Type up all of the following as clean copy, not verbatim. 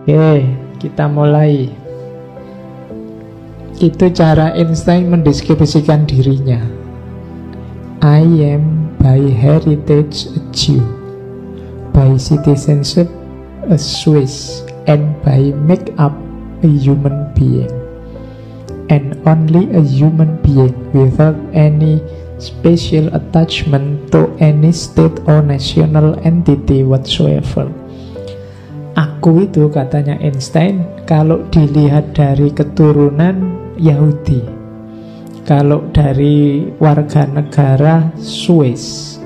Oke, kita mulai. Itu cara Einstein mendeskripsikan dirinya. I am by heritage a Jew, by citizenship a Swiss, and by make-up a human being, and only a human being without any special attachment to any state or national entity whatsoever. Aku itu, katanya Einstein, kalau dilihat dari keturunan Yahudi, kalau dari warga negara Swiss,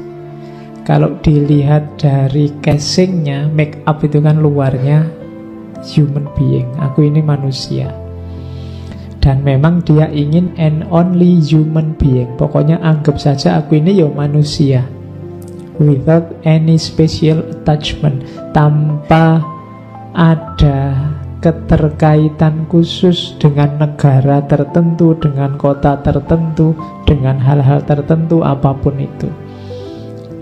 kalau dilihat dari casingnya, make up itu kan luarnya, human being, aku ini manusia. Dan memang dia ingin an only human being, pokoknya anggap saja aku ini ya manusia, without any special attachment, tanpa ada keterkaitan khusus dengan negara tertentu, dengan kota tertentu, dengan hal-hal tertentu apapun itu.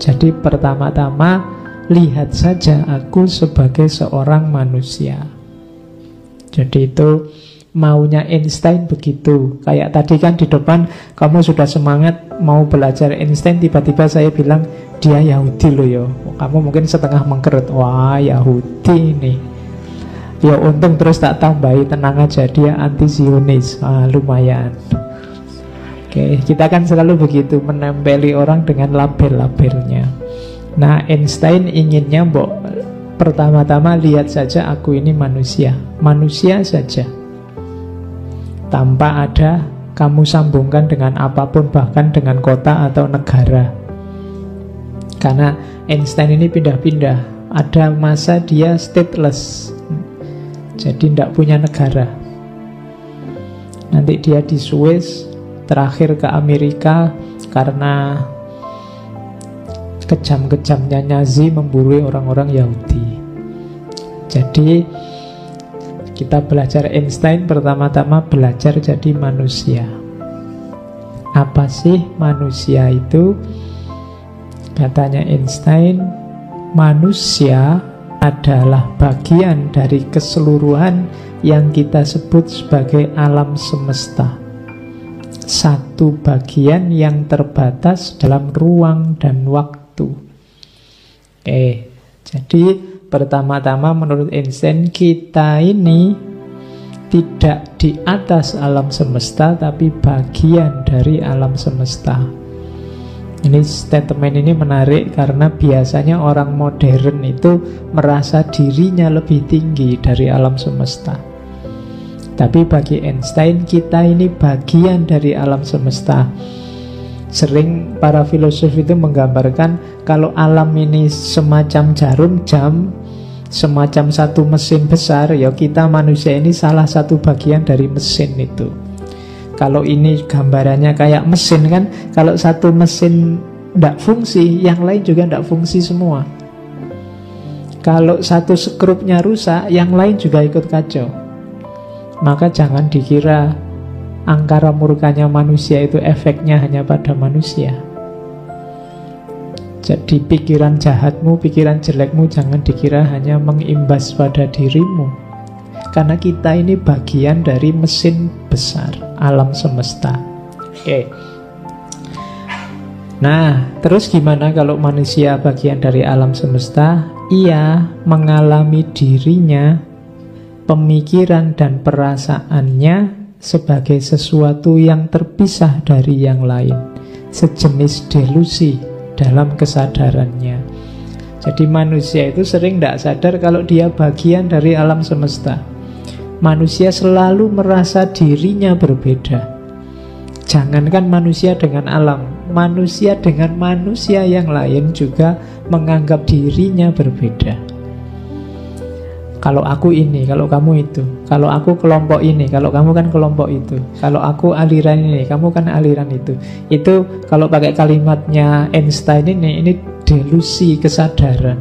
Jadi pertama-tama lihat saja aku sebagai seorang manusia. Jadi itu maunya Einstein begitu. Kayak tadi kan di depan kamu sudah semangat mau belajar Einstein, tiba-tiba saya bilang dia Yahudi loh yo. Kamu mungkin setengah mengkerut, wah Yahudi nih. Ya untung terus tak tambahi, tenang aja dia anti-Zionis. Lumayan. Oke, kita kan selalu begitu menempeli orang dengan label-labelnya. Nah, Einstein inginnya pertama-tama lihat saja aku ini manusia. Manusia saja, tanpa ada kamu sambungkan dengan apapun, bahkan dengan kota atau negara. Karena Einstein ini pindah-pindah. Ada masa dia stateless, jadi tidak punya negara. Nanti dia di Swiss, terakhir ke Amerika karena kejam-kejamnya Nazi memburu orang-orang Yahudi. Jadi kita belajar Einstein, pertama-tama belajar jadi manusia. Apa sih manusia itu? Katanya Einstein, manusia adalah bagian dari keseluruhan yang kita sebut sebagai alam semesta. Satu bagian yang terbatas dalam ruang dan waktu. Jadi pertama-tama menurut Einstein, kita ini tidak di atas alam semesta, tapi bagian dari alam semesta. Ini statement ini menarik karena biasanya orang modern itu merasa dirinya lebih tinggi dari alam semesta. Tapi bagi Einstein, kita ini bagian dari alam semesta. Sering para filosof itu menggambarkan kalau alam ini semacam jarum jam, semacam satu mesin besar, ya kita manusia ini salah satu bagian dari mesin itu. Kalau ini gambarannya kayak mesin kan, kalau satu mesin tidak fungsi, yang lain juga tidak fungsi semua. Kalau satu skrupnya rusak, yang lain juga ikut kacau. Maka jangan dikira angkara murkanya manusia itu efeknya hanya pada manusia. Jadi pikiran jahatmu, pikiran jelekmu jangan dikira hanya mengimbas pada dirimu. Karena kita ini bagian dari mesin besar alam semesta. Nah, terus gimana kalau manusia bagian dari alam semesta? Ia mengalami dirinya, pemikiran dan perasaannya sebagai sesuatu yang terpisah dari yang lain, sejenis delusi dalam kesadarannya. Jadi manusia itu sering tidak sadar kalau dia bagian dari alam semesta. Manusia selalu merasa dirinya berbeda. Jangankan manusia dengan alam, manusia dengan manusia yang lain juga menganggap dirinya berbeda. Kalau aku ini, kalau kamu itu. Kalau aku kelompok ini, kalau kamu kan kelompok itu. Kalau aku aliran ini, kamu kan aliran itu. Itu kalau pakai kalimatnya Einstein ini delusi kesadaran.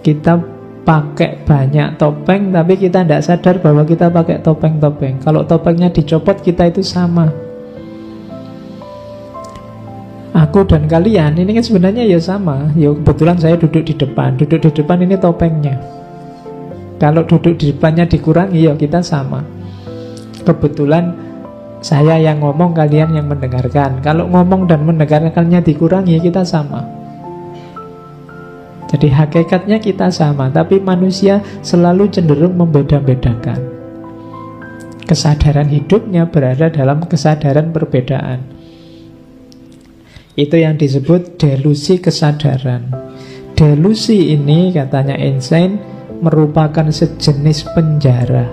Kita pakai banyak topeng, tapi kita tidak sadar bahwa kita pakai topeng-topeng. Kalau topengnya dicopot, kita itu sama. Aku dan kalian ini kan sebenarnya ya sama. Ya kebetulan saya duduk di depan. Duduk di depan ini topengnya. Kalau duduk di depannya dikurangi, ya kita sama. Kebetulan saya yang ngomong, kalian yang mendengarkan. Kalau ngomong dan mendengarkannya dikurangi, kita sama. Jadi hakikatnya kita sama, tapi manusia selalu cenderung membeda-bedakan. Kesadaran hidupnya berada dalam kesadaran perbedaan. Itu yang disebut delusi kesadaran. Delusi ini, katanya Einstein, merupakan sejenis penjara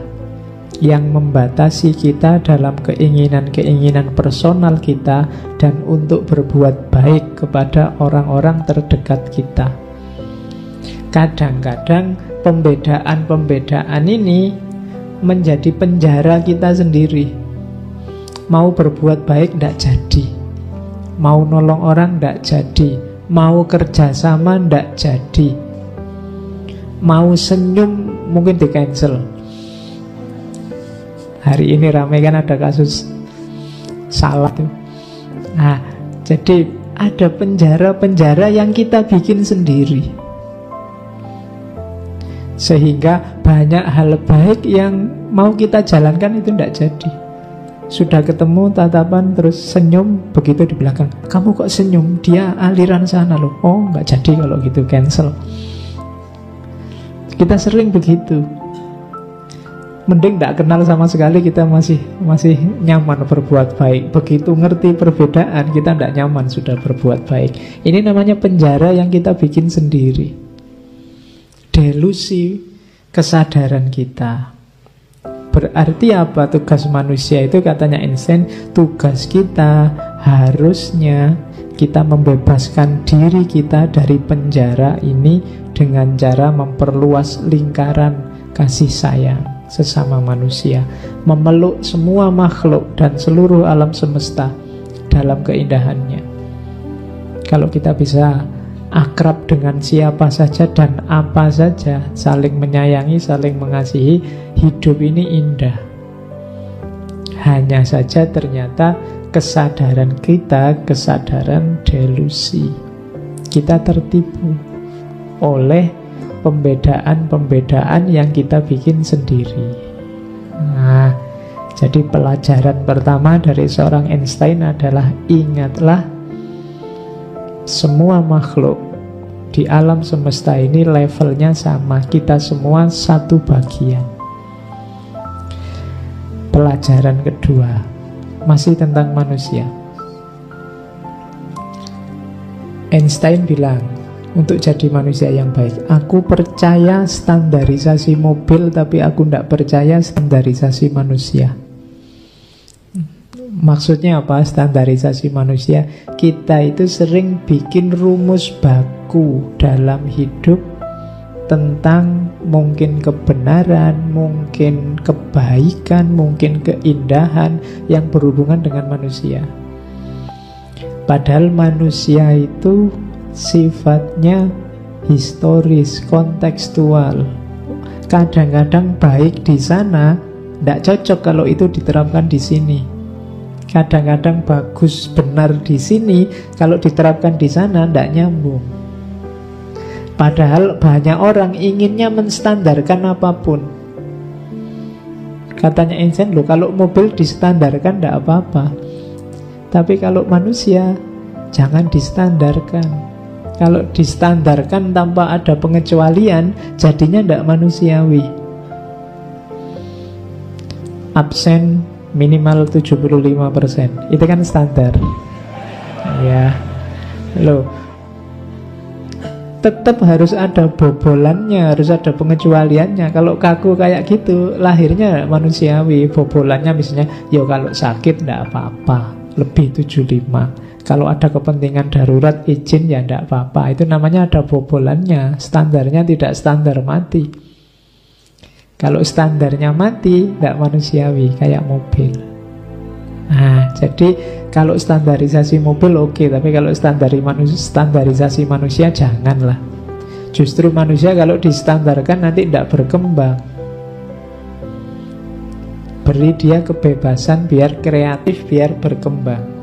yang membatasi kita dalam keinginan-keinginan personal kita dan untuk berbuat baik kepada orang-orang terdekat kita. Kadang-kadang pembedaan-pembedaan ini menjadi penjara kita sendiri. Mau berbuat baik tidak jadi, mau nolong orang tidak jadi, mau kerjasama tidak jadi, mau senyum mungkin di cancel. Hari ini ramai kan ada kasus salah tuh. Nah, jadi ada penjara-penjara yang kita bikin sendiri, sehingga banyak hal baik yang mau kita jalankan itu tidak jadi. Sudah ketemu tatapan terus senyum, begitu di belakang, kamu kok senyum, dia aliran sana loh. Oh, nggak jadi kalau gitu, cancel. Kita sering begitu. Mending tidak kenal sama sekali, kita masih nyaman berbuat baik. Begitu ngerti perbedaan, kita tidak nyaman sudah berbuat baik. Ini namanya penjara yang kita bikin sendiri. Delusi kesadaran kita. Berarti apa tugas manusia itu? Katanya Einstein, tugas kita harusnya kita membebaskan diri kita dari penjara ini dengan cara memperluas lingkaran kasih sayang sesama manusia, memeluk semua makhluk dan seluruh alam semesta dalam keindahannya. Kalau kita bisa akrab dengan siapa saja dan apa saja, saling menyayangi, saling mengasihi, hidup ini indah. Hanya saja ternyata kesadaran kita, kesadaran delusi. Kita tertipu oleh pembedaan-pembedaan yang kita bikin sendiri. Nah, jadi pelajaran pertama dari seorang Einstein adalah ingatlah, semua makhluk di alam semesta ini levelnya sama. Kita semua satu bagian. Pelajaran kedua masih tentang manusia. Einstein bilang, untuk jadi manusia yang baik, aku percaya standarisasi mobil, tapi aku tidak percaya standarisasi manusia. Maksudnya apa standarisasi manusia? Kita itu sering bikin rumus baku dalam hidup tentang mungkin kebenaran, mungkin kebaikan, mungkin keindahan yang berhubungan dengan manusia. Padahal manusia itu sifatnya historis, kontekstual. Kadang-kadang baik di sana tidak cocok kalau itu diterapkan di sini. Kadang-kadang bagus, benar di sini, kalau diterapkan di sana tidak nyambung. Padahal banyak orang inginnya menstandarkan apapun. Katanya Einstein, loh kalau mobil distandarkan tidak apa-apa, tapi kalau manusia jangan distandarkan. Kalau distandarkan tanpa ada pengecualian, jadinya tidak manusiawi. Absen minimal 75%. Itu kan standar. Ya. Loh. Tetap harus ada bobolannya, harus ada pengecualiannya. Kalau kaku kayak gitu, lahirnya manusiawi. Bobolannya misalnya, ya kalau sakit tidak apa-apa, lebih 75. Kalau ada kepentingan darurat izin ya tidak apa-apa. Itu namanya ada bobolannya. Standarnya tidak standar mati. Kalau standarnya mati, tidak manusiawi, kayak mobil. Nah, jadi kalau standarisasi mobil oke, tapi kalau standarisasi manusia janganlah. Justru manusia kalau distandarkan nanti tidak berkembang. Beri dia kebebasan biar kreatif, biar berkembang.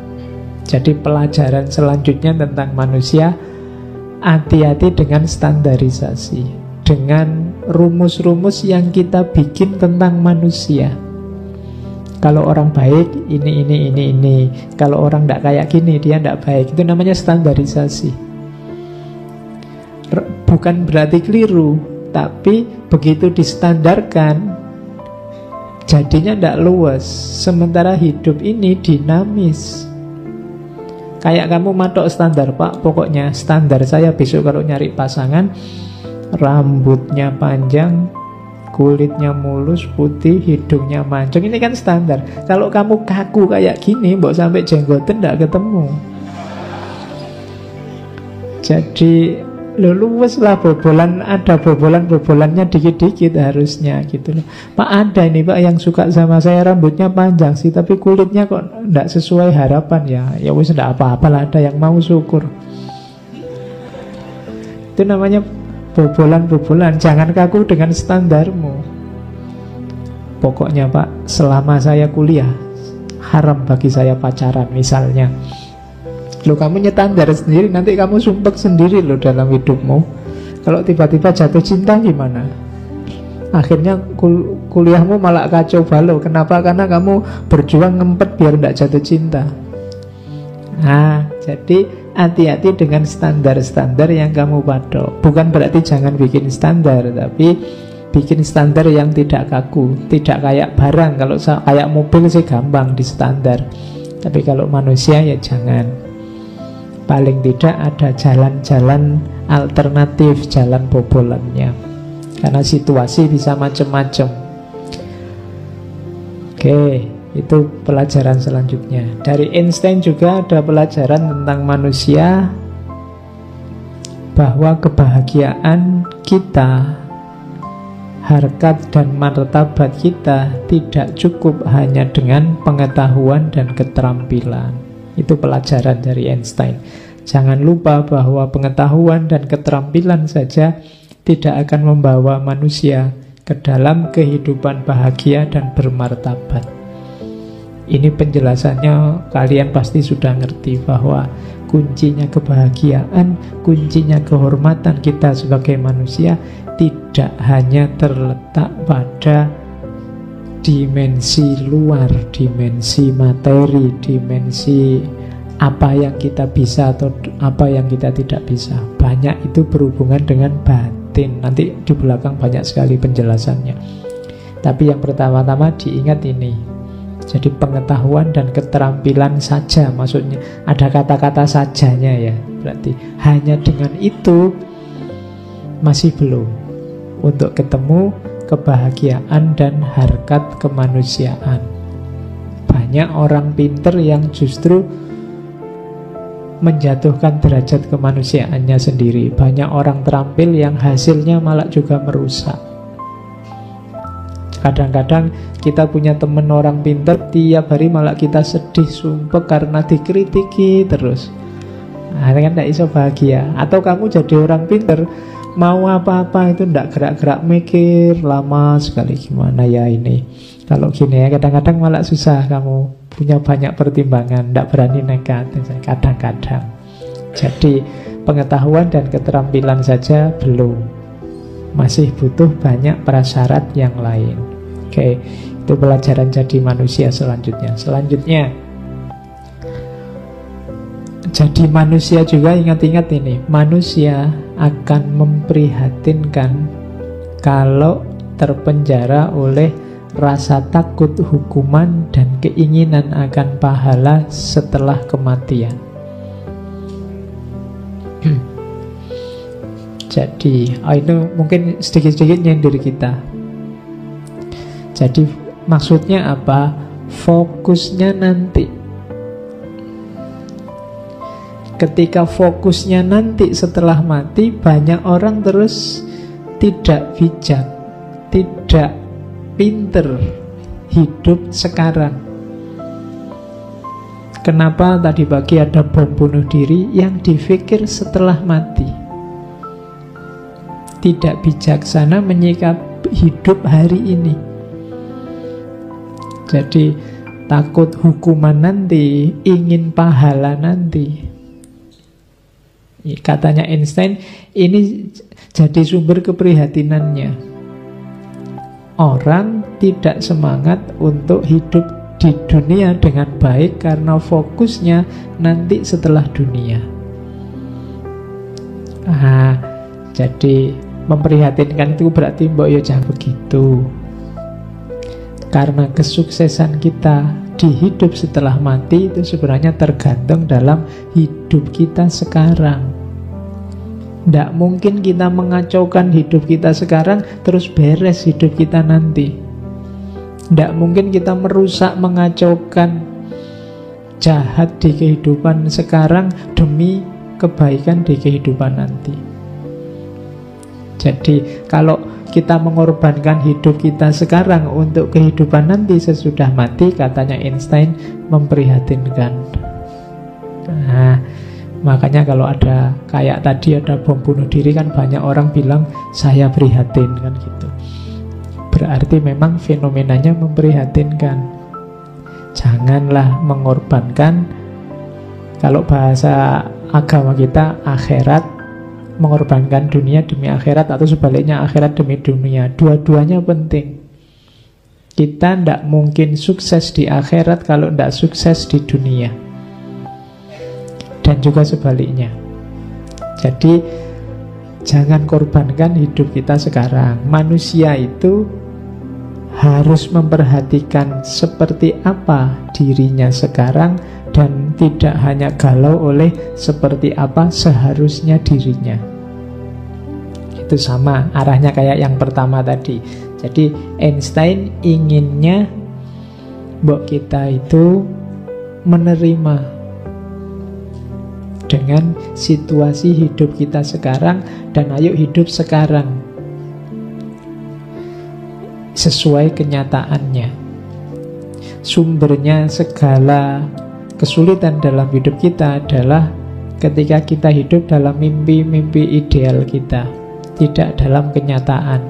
Jadi pelajaran selanjutnya tentang manusia, hati-hati dengan standarisasi, dengan rumus-rumus yang kita bikin tentang manusia. Kalau orang baik, ini. Kalau orang tidak kayak gini, dia tidak baik. Itu namanya standarisasi. Bukan berarti keliru, tapi begitu distandarkan, jadinya tidak luas. Sementara hidup ini dinamis. Kayak kamu matok standar, Pak, pokoknya standar saya besok kalau nyari pasangan, rambutnya panjang, kulitnya mulus, putih, hidungnya mancung. Ini kan standar. Kalau kamu kaku kayak gini, mbok sampai jenggoten tidak ketemu. Jadi luwes lah bobolan, ada bobolannya dikit-dikit harusnya gitu loh. Pak, ada ini Pak yang suka sama saya, rambutnya panjang sih, tapi kulitnya kok tidak sesuai harapan. Ya wis tidak apa-apa lah, ada yang mau, syukur. Itu namanya bobolan. Jangan kaku dengan standarmu. Pokoknya Pak, selama saya kuliah haram bagi saya pacaran misalnya. Loh, kamu nyetandar sendiri, nanti kamu sumpek sendiri loh dalam hidupmu. Kalau tiba-tiba jatuh cinta gimana? Akhirnya kuliahmu malah kacau balau. Kenapa? Karena kamu berjuang ngempet biar tidak jatuh cinta. Nah, jadi hati-hati dengan standar-standar yang kamu patok. Bukan berarti jangan bikin standar, tapi bikin standar yang tidak kaku, tidak kayak barang. Kalau kayak mobil sih gampang di standar, tapi kalau manusia ya jangan. Paling tidak ada jalan-jalan alternatif, jalan bobolannya. Karena situasi bisa macam-macam. Oke, itu pelajaran selanjutnya. Dari Einstein juga ada pelajaran tentang manusia, bahwa kebahagiaan kita, harkat dan martabat kita tidak cukup hanya dengan pengetahuan dan keterampilan. Itu pelajaran dari Einstein. Jangan lupa bahwa pengetahuan dan keterampilan saja tidak akan membawa manusia ke dalam kehidupan bahagia dan bermartabat. Ini penjelasannya kalian pasti sudah ngerti, bahwa kuncinya kebahagiaan, kuncinya kehormatan kita sebagai manusia tidak hanya terletak pada dimensi luar, dimensi materi, dimensi apa yang kita bisa atau apa yang kita tidak bisa. Banyak itu berhubungan dengan batin. Nanti di belakang banyak sekali penjelasannya. Tapi yang pertama-tama diingat ini. Jadi pengetahuan dan keterampilan saja, maksudnya ada kata-kata sajanya ya. Berarti hanya dengan itu masih belum untuk ketemu kebahagiaan dan harkat kemanusiaan. Banyak orang pinter yang justru menjatuhkan derajat kemanusiaannya sendiri. Banyak orang terampil yang hasilnya malah juga merusak. Kadang-kadang kita punya temen orang pinter, tiap hari malah kita sedih, sumpah karena dikritiki terus. Nah, kan tidak bisa bahagia. Atau kamu jadi orang pinter, mau apa-apa itu tidak gerak-gerak mikir, lama sekali gimana ya ini. Kalau gini ya, kadang-kadang malah susah, kamu punya banyak pertimbangan, tidak berani nekat kadang-kadang. Jadi pengetahuan dan keterampilan saja belum, masih butuh banyak prasyarat yang lain. Oke, itu pelajaran jadi manusia selanjutnya. Selanjutnya, jadi manusia juga ingat-ingat ini, manusia akan memprihatinkan kalau terpenjara oleh rasa takut hukuman dan keinginan akan pahala setelah kematian. Jadi itu mungkin sedikit-sedikit nyindir kita. Jadi maksudnya apa? Fokusnya nanti. Ketika fokusnya nanti setelah mati, banyak orang terus tidak bijak, tidak pinter hidup sekarang. Kenapa tadi pagi ada bom bunuh diri yang dipikir setelah mati? Tidak bijaksana menyikapi hidup hari ini. Jadi takut hukuman nanti, ingin pahala nanti. Katanya Einstein, ini jadi sumber keprihatinannya. orang tidak semangat untuk hidup di dunia dengan baik karena fokusnya nanti setelah dunia. Jadi memprihatinkan itu berarti mbok yo jangan begitu. Karena kesuksesan kita di hidup setelah mati itu sebenarnya tergantung dalam hidup kita sekarang. Tidak mungkin kita mengacaukan hidup kita sekarang terus beres hidup kita nanti. Tidak mungkin kita merusak, mengacaukan, jahat di kehidupan sekarang demi kebaikan di kehidupan nanti. Jadi kalau kita mengorbankan hidup kita sekarang untuk kehidupan nanti sesudah mati, katanya Einstein, memprihatinkan. Makanya kalau ada kayak tadi ada bom bunuh diri kan banyak orang bilang saya prihatin kan gitu. Berarti memang fenomenanya memprihatinkan. Janganlah mengorbankan, kalau bahasa agama kita, akhirat, mengorbankan dunia demi akhirat, atau sebaliknya akhirat demi dunia. Dua-duanya penting. Kita tidak mungkin sukses di akhirat kalau tidak sukses di dunia. Dan juga sebaliknya. Jadi jangan korbankan hidup kita sekarang. Manusia itu harus memperhatikan seperti apa dirinya sekarang dan tidak hanya galau oleh seperti apa seharusnya dirinya. Itu sama arahnya kayak yang pertama tadi. Jadi Einstein inginnya mbok kita itu menerima dengan situasi hidup kita sekarang dan ayo hidup sekarang sesuai kenyataannya. Sumbernya segala kesulitan dalam hidup kita adalah ketika kita hidup dalam mimpi-mimpi ideal kita, tidak dalam kenyataan.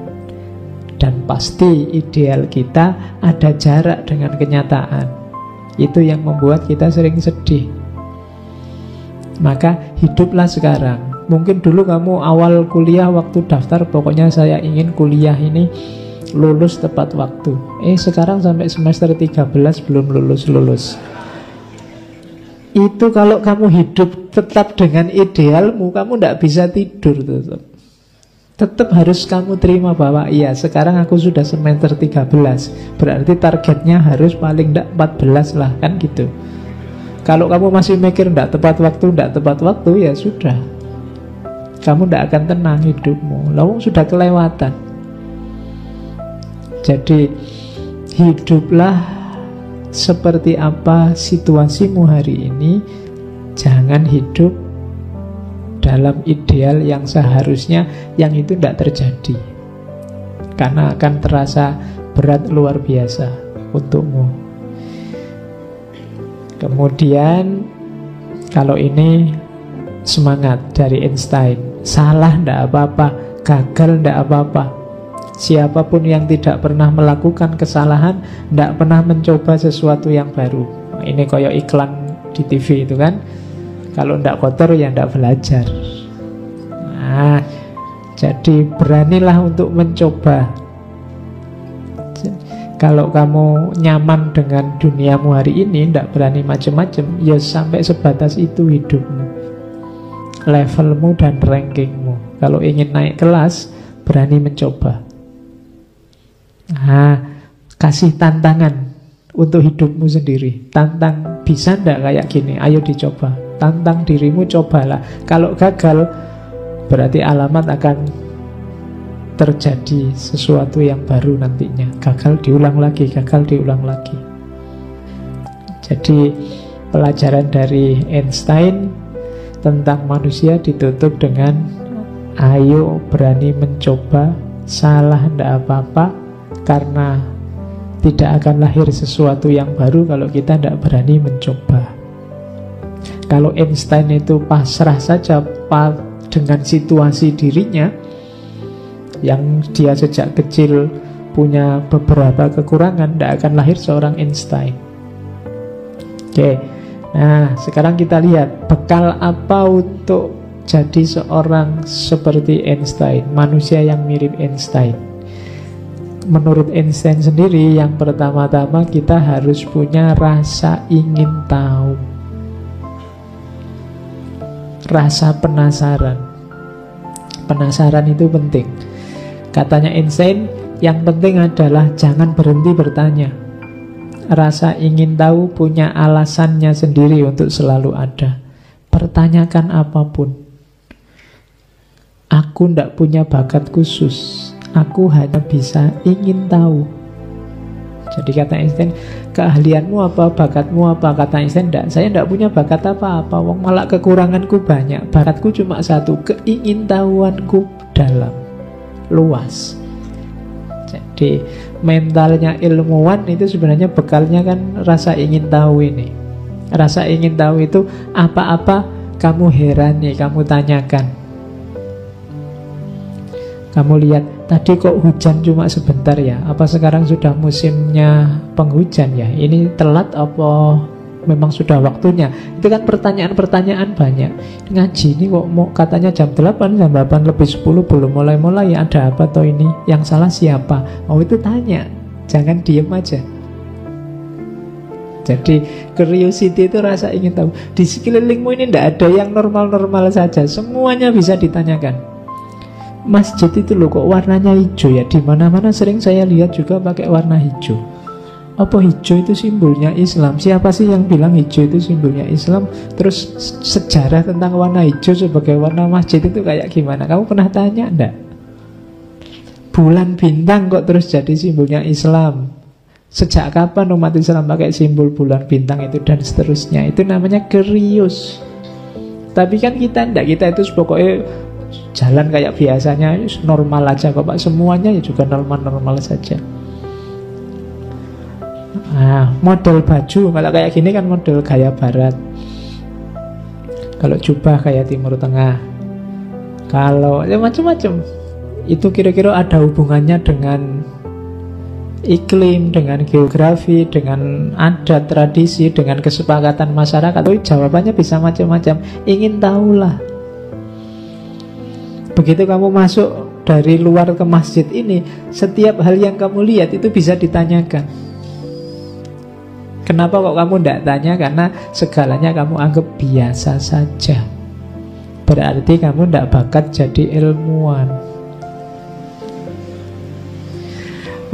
Dan pasti ideal kita ada jarak dengan kenyataan. Itu yang membuat kita sering sedih. Maka hiduplah sekarang. Mungkin dulu kamu awal kuliah waktu daftar, pokoknya saya ingin kuliah ini lulus tepat waktu. Sekarang sampai semester 13 belum lulus-lulus. Itu kalau kamu hidup tetap dengan idealmu, kamu tidak bisa tidur. Tetap harus kamu terima bahwa iya, sekarang aku sudah semester 13, berarti targetnya harus paling tidak 14 lah, kan gitu. Kalau kamu masih mikir tidak tepat waktu, ya sudah, kamu tidak akan tenang hidupmu. Lalu sudah kelewatan. Jadi hiduplah seperti apa situasimu hari ini. Jangan hidup dalam ideal yang seharusnya yang itu tidak terjadi, karena akan terasa berat luar biasa untukmu. Kemudian kalau ini semangat dari Einstein, salah tidak apa-apa, gagal tidak apa-apa. Siapapun yang tidak pernah melakukan kesalahan tidak pernah mencoba sesuatu yang baru. Ini kayak iklan di TV itu kan, kalau tidak kotor ya tidak belajar. Jadi beranilah untuk mencoba. Kalau kamu nyaman dengan duniamu hari ini, tidak berani macam-macam, ya sampai sebatas itu hidupmu, levelmu dan rankingmu. Kalau ingin naik kelas, berani mencoba. Kasih tantangan untuk hidupmu sendiri. Tantang, bisa ndak kayak gini? Ayo dicoba. Tantang dirimu, cobalah. Kalau gagal, berarti alamat akan terjadi sesuatu yang baru nantinya. Gagal diulang lagi, gagal diulang lagi. Jadi pelajaran dari Einstein tentang manusia ditutup dengan ayo berani mencoba, salah ndak apa-apa, karena tidak akan lahir sesuatu yang baru kalau kita tidak berani mencoba. Kalau Einstein itu pasrah saja dengan situasi dirinya, yang dia sejak kecil punya beberapa kekurangan, tidak akan lahir seorang Einstein. Oke, nah sekarang kita lihat bekal apa untuk jadi seorang seperti Einstein, manusia yang mirip Einstein. Menurut Einstein sendiri, yang pertama-tama kita harus punya rasa ingin tahu, rasa penasaran. Penasaran itu penting. Katanya Einstein, yang penting adalah jangan berhenti bertanya. Rasa ingin tahu punya alasannya sendiri untuk selalu ada. Pertanyakan apapun. Aku tidak punya bakat khusus, aku hanya bisa ingin tahu. Jadi kata Einstein, keahlianmu apa, bakatmu apa? Kata Einstein, saya tidak punya bakat apa-apa, wong malah kekuranganku banyak. Bakatku cuma satu, keingintahuanku dalam, luas. Jadi mentalnya ilmuwan itu sebenarnya bekalnya kan rasa ingin tahu ini. Rasa ingin tahu itu apa-apa kamu herani, kamu tanyakan. Kamu lihat, tadi kok hujan cuma sebentar ya? Apa sekarang sudah musimnya penghujan ya? Ini telat apa memang sudah waktunya? Itu kan pertanyaan-pertanyaan banyak. Ngaji ini kok mau katanya jam 8, jam 8 lebih 10 belum mulai-mulai, ada apa toh ini? Yang salah siapa? Oh, itu tanya, jangan diem aja. Jadi curiosity itu rasa ingin tahu. Di sekelilingmu ini tidak ada yang normal-normal saja, semuanya bisa ditanyakan. Masjid itu loh kok warnanya hijau ya? Di mana-mana sering saya lihat juga pakai warna hijau. Apa hijau itu simbolnya Islam? Siapa sih yang bilang hijau itu simbolnya Islam? Terus sejarah tentang warna hijau sebagai warna masjid itu kayak gimana? Kamu pernah tanya enggak? Bulan bintang kok terus jadi simbolnya Islam? Sejak kapan umat Islam pakai simbol bulan bintang itu dan seterusnya? Itu namanya curious. Tapi kan kita enggak, kita itu pokoknya jalan kayak biasanya, normal aja kok Pak. Semuanya ya juga normal-normal saja. Nah, model baju kalau kayak gini kan model gaya barat. Kalau jubah kayak Timur Tengah. Kalau ya macam-macam. Itu kira-kira ada hubungannya dengan iklim, dengan geografi, dengan adat, tradisi, dengan kesepakatan masyarakat. Tapi jawabannya bisa macam-macam. Ingin tahulah. Begitu kamu masuk dari luar ke masjid ini, setiap hal yang kamu lihat itu bisa ditanyakan. Kenapa kok kamu tidak tanya? Karena segalanya kamu anggap biasa saja. Berarti kamu tidak bakat jadi ilmuwan.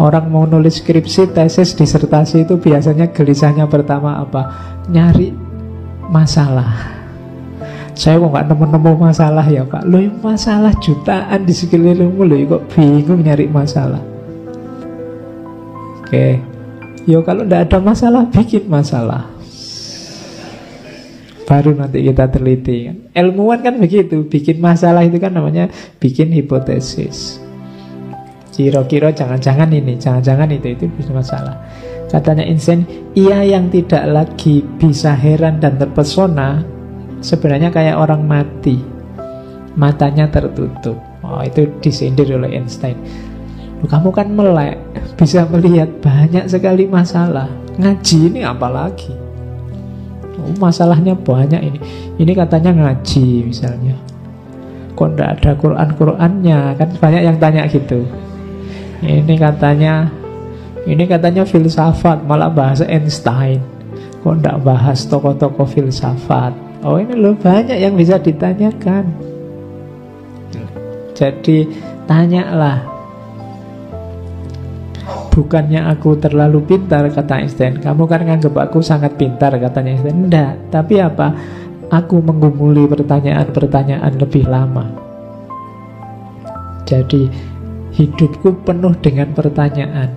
Orang mau nulis skripsi, tesis, disertasi itu biasanya gelisahnya pertama apa? Nyari masalah. Saya kok nggak nemu-nemu masalah ya Pak. Loh, masalah jutaan di sekelilingmu loh, kok bingung nyari masalah. Oke. Yo kalau nggak ada masalah, bikin masalah. Baru nanti kita teliti kan. Ilmuwan kan begitu, bikin masalah itu kan namanya bikin hipotesis. Kira-kira jangan-jangan ini, jangan-jangan itu bisa masalah. Katanya Einstein, ia yang tidak lagi bisa heran dan terpesona sebenarnya kayak orang mati, matanya tertutup. Oh, itu disindir oleh Einstein. Kamu kan melek, bisa melihat banyak sekali masalah. Ngaji ini apalagi? Oh, masalahnya banyak ini. Ini katanya ngaji misalnya. Kok ndak ada Quran-Qurannya? Kan banyak yang tanya gitu. Ini katanya filsafat, malah bahasa Einstein. Kok ndak bahas tokoh-tokoh filsafat? Oh, ini loh banyak yang bisa ditanyakan. Jadi tanyalah. Bukannya aku terlalu pintar, kata Einstein. Kamu kan nganggap aku sangat pintar, katanya Einstein. Enggak, tapi apa? Aku menggumuli pertanyaan-pertanyaan lebih lama. Jadi hidupku penuh dengan pertanyaan.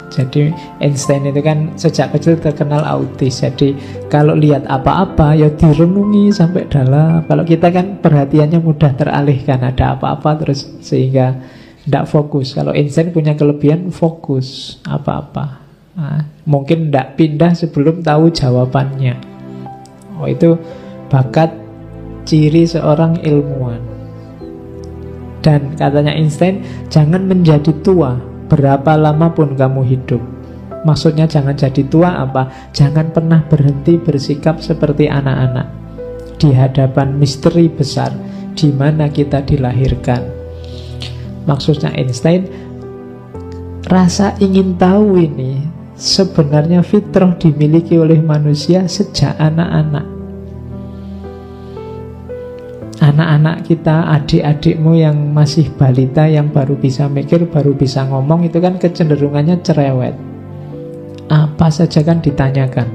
Jadi Einstein itu kan sejak kecil terkenal autis. Jadi kalau lihat apa-apa ya direnungi sampai dalam. Kalau kita kan perhatiannya mudah teralihkan, ada apa-apa terus sehingga tidak fokus. Kalau Einstein punya kelebihan fokus apa-apa. Nah, mungkin tidak pindah sebelum tahu jawabannya. Oh, itu bakat ciri seorang ilmuwan. Dan katanya Einstein, jangan menjadi tua berapa lama pun kamu hidup. Maksudnya jangan jadi tua apa? Jangan pernah berhenti bersikap seperti anak-anak di hadapan misteri besar di mana kita dilahirkan. Maksudnya Einstein, Rasa ingin tahu ini sebenarnya fitrah dimiliki oleh manusia sejak anak-anak. Anak-anak kita, adik-adikmu yang masih balita, yang baru bisa mikir, baru bisa ngomong, itu kan kecenderungannya cerewet. Apa saja kan ditanyakan.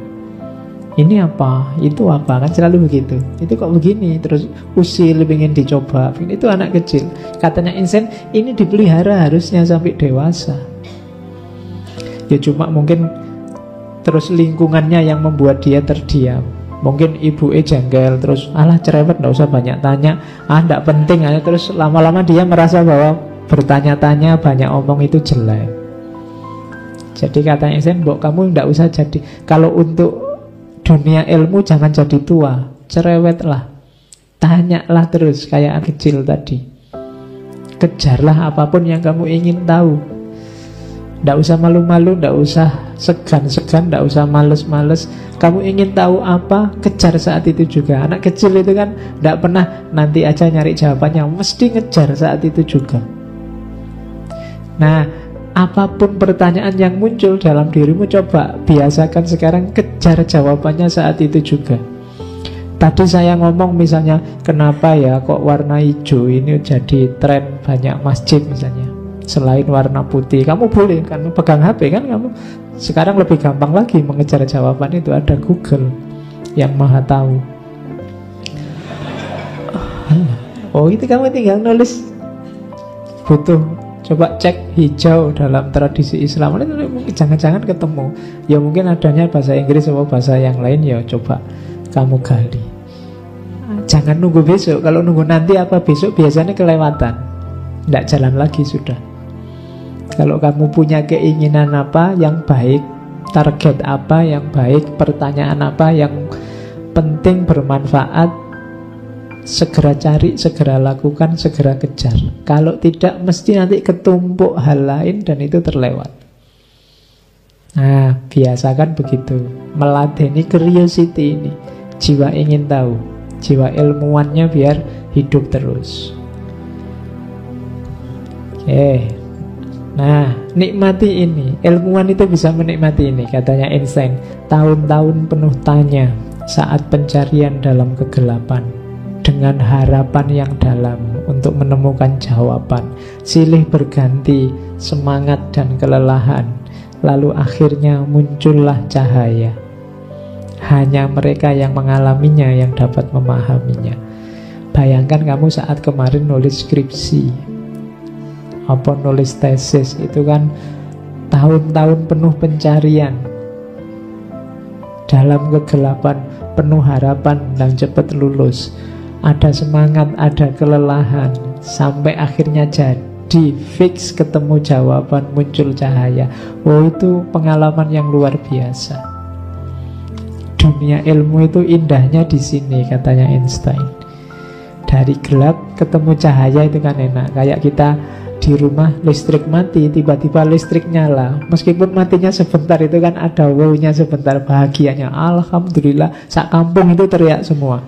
Ini apa? Itu apa? Kan selalu begitu. Itu kok begini? Terus usil, pengen dicoba. Itu anak kecil. Katanya Einstein, ini dipelihara harusnya sampai dewasa. Ya cuma mungkin terus lingkungannya yang membuat dia terdiam. Mungkin ibunya jengkel, terus alah cerewet, gak usah banyak tanya, gak penting aja. Terus lama-lama dia merasa bahwa bertanya-tanya, banyak omong itu jelek. Jadi katanya Einstein, Mbok kamu gak usah jadi, kalau untuk dunia ilmu jangan jadi tua, cerewetlah, tanyalah terus kayak anak kecil tadi. Kejarlah apapun yang kamu ingin tahu. Nggak usah malu-malu, nggak usah segan-segan, nggak usah males-males. Kamu ingin tahu apa, kejar saat itu juga. Anak kecil itu kan nggak pernah nanti aja nyari jawabannya, mesti ngejar saat itu juga. Nah, apapun pertanyaan yang muncul dalam dirimu, coba biasakan sekarang kejar jawabannya saat itu juga. Tadi saya ngomong misalnya, kenapa ya kok warna hijau ini jadi tren banyak masjid misalnya, selain warna putih. Kamu boleh kan pegang HP kan, kamu sekarang lebih gampang lagi mengejar jawaban itu, ada Google yang maha tahu. Oh itu kamu tinggal nulis, butuh coba cek hijau dalam tradisi Islam, mungkin jangan-jangan ketemu. Ya mungkin adanya bahasa Inggris atau bahasa yang lain, ya coba kamu gali. Jangan nunggu besok. Kalau nunggu nanti apa besok biasanya kelewatan, tidak jalan lagi sudah. Kalau kamu punya keinginan apa yang baik, target apa yang baik, pertanyaan apa yang penting, bermanfaat, segera cari, segera lakukan, segera kejar. Kalau tidak, mesti nanti ketumpuk hal lain dan itu terlewat. Nah, biasakan begitu, meladeni curiosity ini, jiwa ingin tahu, jiwa ilmuwannya biar hidup terus. Oke. Nah, nikmati ini. Ilmuwan itu bisa menikmati ini, katanya Einstein. Tahun-tahun penuh tanya saat pencarian dalam kegelapan, dengan harapan yang dalam untuk menemukan jawaban. Silih berganti semangat dan kelelahan, lalu akhirnya muncullah cahaya. Hanya mereka yang mengalaminya yang dapat memahaminya. Bayangkan kamu saat kemarin nulis skripsi apa nulis tesis, itu kan tahun-tahun penuh pencarian dalam kegelapan, penuh harapan dan cepat lulus. Ada semangat, ada kelelahan, sampai akhirnya jadi fix ketemu jawaban, muncul cahaya. Oh, itu pengalaman yang luar biasa. Dunia ilmu itu indahnya di sini, katanya Einstein. Dari gelap ketemu cahaya itu kan enak. Kayak kita di rumah listrik mati, tiba-tiba listrik nyala. Meskipun matinya sebentar, itu kan ada wow-nya sebentar, bahagianya. Alhamdulillah, sak kampung itu teriak semua.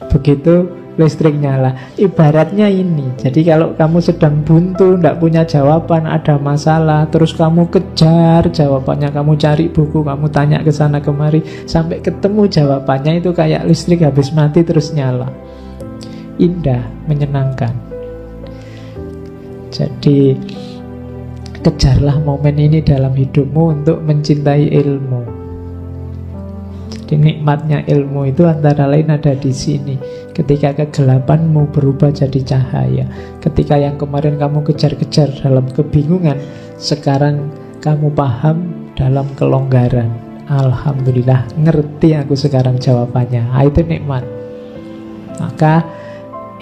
Begitu listrik nyala. Ibaratnya ini. Jadi kalau kamu sedang buntu, tidak punya jawaban, ada masalah, terus kamu kejar jawabannya, kamu cari buku, kamu tanya ke sana kemari, sampai ketemu jawabannya, itu kayak listrik habis mati terus nyala. Indah, menyenangkan. Jadi kejarlah momen ini dalam hidupmu untuk mencintai ilmu. Jadi nikmatnya ilmu itu antara lain ada di sini. Ketika kegelapanmu berubah jadi cahaya. Ketika yang kemarin kamu kejar-kejar dalam kebingungan, sekarang kamu paham dalam kelonggaran. Alhamdulillah, ngerti aku sekarang jawabannya. Itu nikmat. Maka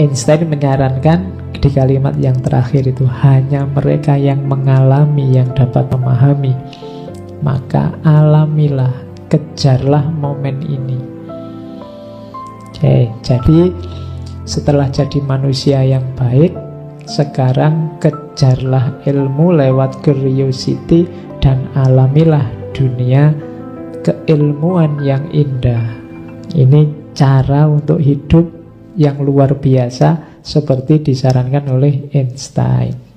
Einstein menyarankan di kalimat yang terakhir itu, hanya mereka yang mengalami yang dapat memahami. Maka alamilah, kejarlah momen ini. Oke, jadi setelah jadi manusia yang baik, sekarang kejarlah ilmu lewat curiosity dan alamilah dunia keilmuan yang indah. Ini cara untuk hidup yang luar biasa seperti disarankan oleh Einstein.